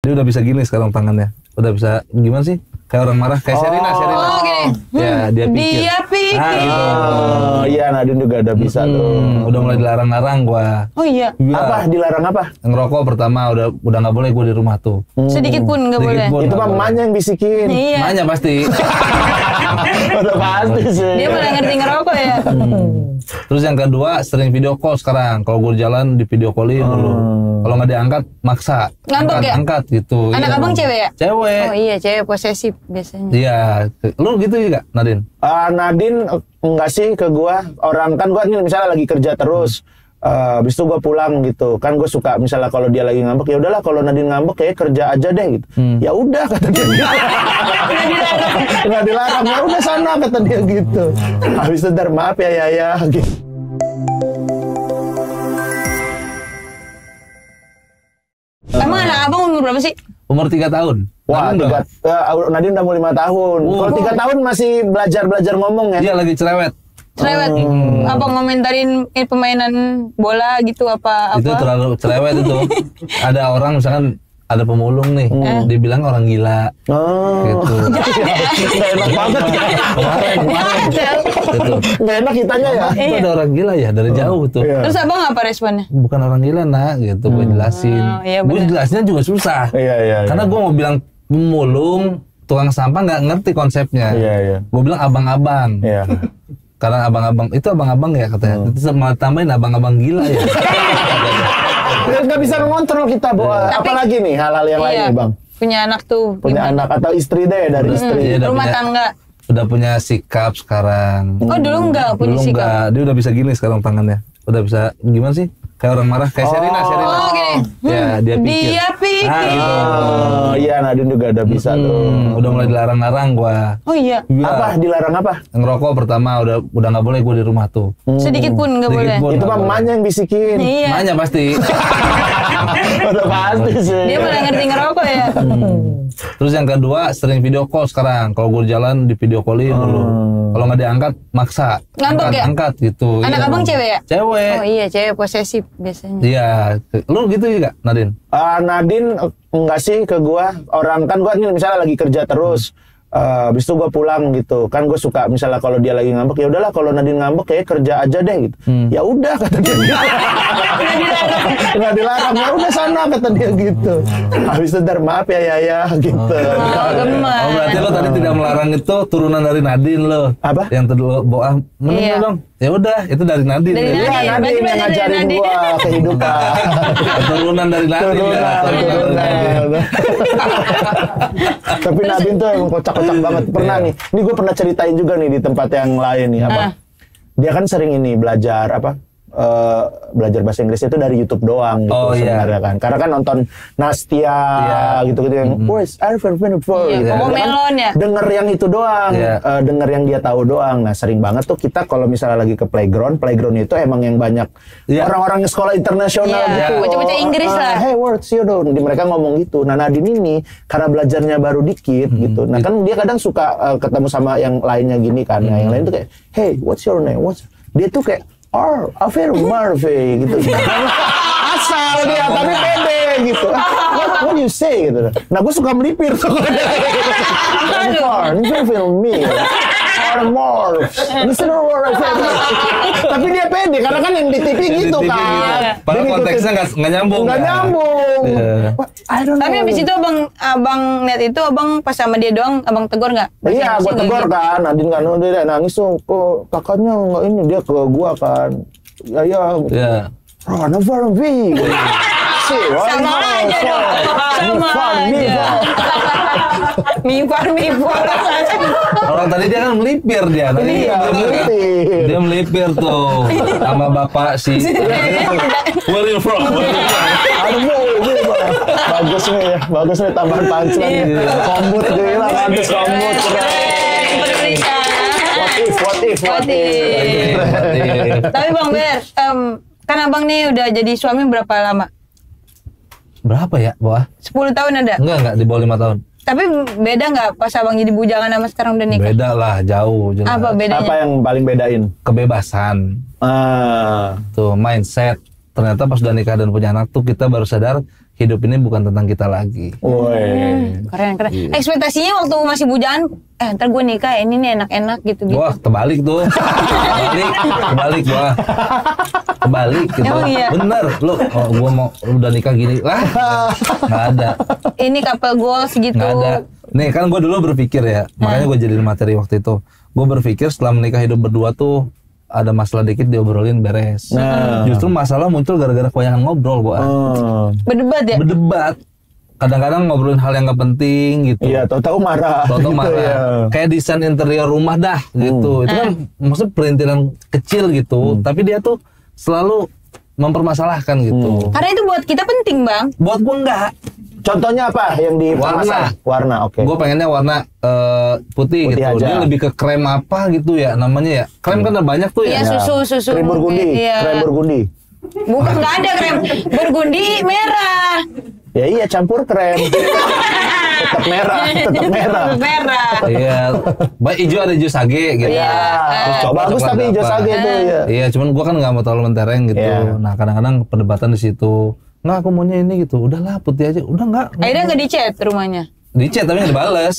Dia udah bisa gini sekarang tangannya. Udah bisa gimana sih? Kayak orang marah, kayak Sherina. Oh, gini. Ya, dia pikir. Gitu. Iya, Nadine juga udah bisa tuh. Udah mulai dilarang-larang gua. Oh iya. Apa? Dilarang apa? Ngerokok pertama udah nggak boleh gua di rumah tuh. Sedikit pun nggak boleh. Itu mah emaknya yang bisikin. Iya. Emaknya pasti. Udah pasti sih. Dia malah ngerti ngerokok ya. Terus yang kedua sering video call sekarang. Kalau gue jalan di video callin dulu. Kalau nggak diangkat maksa. Ngambek ya? Angkat gitu. Anak abang cewek ya? Cewek. Oh iya, cewek posesif biasanya. Iya. Lu gitu juga Nadine? Nadine enggak sih ke gua. Orang kan gua nih misalnya lagi kerja terus. Habis itu gue pulang gitu kan, gue suka misalnya kalau dia lagi ngambek, ya udahlah kalau Nadine ngambek kayak kerja aja deh gitu. Ya udah kata dia. Nggak dilarang, ya udah sana kata dia gitu. Habis itu ntar maaf ya gitu. Emang anak abang umur berapa sih? Umur 3 tahun. Wah, Nadine udah mau 5 tahun. Kalau 3 tahun masih belajar ngomong ya. Dia lagi cerewet. Cerewet. Apa ngomentarin permainan bola gitu apa? Itu terlalu cerewet itu. Ada orang misalkan ada pemulung nih, dibilang orang gila. Gitu. Nggak enak banget ya. Kemarin. Gitu. Nggak enak kitanya ya. Itu ada orang gila ya dari jauh tuh. Terus abang apa responnya? Bukan orang gila nak, gitu. Gue jelasin. Iya, Gue jelasinnya juga susah. Iya. Karena gue mau bilang pemulung, tukang sampah nggak ngerti konsepnya. Iya. Gue bilang abang-abang. Iya. Karena abang-abang itu abang-abang ya katanya. Itu malah tambahin abang-abang gila ya. Nggak bisa mengontrol kita bahwa apalagi nih hal-hal yang lain nih bang. Punya anak tuh. Punya anak atau istri deh dari istri. Rumah tangga. Udah punya sikap sekarang. Oh dulu enggak punya sikap. Enggak. Dia udah bisa gini sekarang tangannya. Udah bisa gimana sih? Kayak orang marah, kayak Sherina. Oh gini. Ya, dia pikir. Gitu. Iya, Nadine juga udah bisa tuh. Udah mulai dilarang-larang gua. Oh iya. Apa? Dilarang apa? Ngerokok pertama udah nggak boleh gua di rumah tuh. Sedikit pun nggak boleh. Itu mah emaknya yang bisikin. Iya. Emaknya pasti. Udah pasti sih. Dia malah ngerti ngerokok ya. Terus yang kedua sering video call sekarang. Kalau gue jalan di video callin dulu. Kalau nggak diangkat maksa. Ngambek ya? Angkat gitu. Anak abang cewek ya? Cewek. Oh iya, cewek posesif biasanya. Iya. Lu gitu juga Nadine? Nadine enggak sih ke gua. Orang kan gua nih misalnya lagi kerja terus. Habis itu gue pulang gitu kan, gue suka misalnya kalau dia lagi ngambek, ya udahlah kalau Nadine ngambek kayak kerja aja deh gitu. Ya udah kata dia. Nggak dilarang, ya udah sana kata dia gitu. Habis itu ntar maaf ya gitu. Gemes. Berarti lo tadi tidak melarang itu turunan dari Nadine lo. Apa? Yang tadi lo boah menurut dong. Ya udah, itu dari Nadine. Dari ya. Nadine. Iya, Nadine yang ngajarin gua kehidupan. Turunan dari Nadine. Turunan. Tapi Nadine tuh emang kocak-kocak banget. Pernah nih, ini gue pernah ceritain juga nih di tempat yang lain nih apa. Dia kan sering ini belajar apa? Belajar bahasa Inggris itu dari YouTube doang gitu sebenarnya kan. Karena kan nonton Nastia gitu-gitu yang voice Arven Veneful gitu. Melon ya. Denger yang itu doang, denger yang dia tahu doang. Nah, sering banget tuh kita kalau misalnya lagi ke playground itu emang yang banyak orang-orang sekolah internasional gitu. Baca-baca Inggris lah. Hey, words you know. Mereka ngomong gitu. Nah, Nadine ini karena belajarnya baru dikit gitu. Nah, kan dia kadang suka ketemu sama yang lainnya gini kan. Nah, yang lain tuh kayak, "Hey, what's your name?" Dia tuh kayak Aver Marve gitu. Asal dia tapi pede gitu. What do you say gitu. Nah, gue suka melipir tuh. You film me. More. Listen to what I say. Tapi dia pede karena kan yang di TV gitu kan. Padahal konteksnya nggak nyambung. Nggak nyambung. Tapi habis itu abang lihat itu abang pas sama dia doang, abang tegur nggak? Iya, gua tegur kan. Nadine kan dia nangis tuh, kok kakaknya nggak ini, dia ke gua kan. Ya. Rana Varvi. Sama aja dong. Sama aja. Mifar. Orang tadi dia kan melipir dia. Dia melipir tuh sama bapak si. Where you from? Bagus nih tambahan punchline. Kombut gila kan, kombut What if. Tapi Bang Ber, kan abang nih udah jadi suami berapa lama? Berapa ya, Boah? 10 tahun ada? Enggak, di bawah 5 tahun. Tapi beda nggak pas abang jadi bujangan sama sekarang udah nikah? Beda lah, jauh. Jelas. Apa bedanya? Apa yang paling bedain? Kebebasan. Tuh, mindset. Ternyata pas udah nikah dan punya anak tuh kita baru sadar hidup ini bukan tentang kita lagi. Woi. Keren. Ekspektasinya waktu masih bujaan, ntar gue nikah ini nih enak-enak gitu. Wah, terbalik tuh. Kebalik gua. Kebalik gitu. Emang iya? Bener, lu gua mau udah nikah gini. Lah, nggak ada. Ini couple goals gitu. Nggak ada. Nih kan gua dulu berpikir ya, makanya gua jadiin materi waktu itu. Gua berpikir setelah menikah hidup berdua tuh ada masalah dikit diobrolin beres. Nah. Justru masalah muncul gara-gara kebanyakan ngobrol gua. Berdebat ya? Berdebat. Kadang-kadang ngobrolin hal yang gak penting gitu. Iya, tahu-tahu marah. Tahu-tahu gitu marah. ya. Kayak desain interior rumah dah gitu. Itu kan maksud perintilan kecil gitu, tapi dia tuh selalu mempermasalahkan gitu. Karena itu buat kita penting, Bang. Buat gua enggak. Contohnya apa yang di warna, oke. Gua pengennya warna putih gitu. Aja. Dia lebih ke krem apa gitu ya namanya ya. Krem kan ada banyak tuh ya. Iya, susu. Krem burgundi, Iya. krem burgundi. Bukan, nggak ada krem burgundi merah. Ya iya, campur krem. tetap merah. Merah. Iya. Baik hijau ada hijau sage gitu. Iya. Bagus tapi hijau sage itu ya. Iya, cuman gua kan nggak mau terlalu mentereng gitu. Iya. Nah, kadang-kadang perdebatan di situ. Nggak, aku maunya ini gitu. Udahlah putih aja. Udah nggak. Akhirnya nggak di-chat rumahnya. Di chat tapi nggak dibales.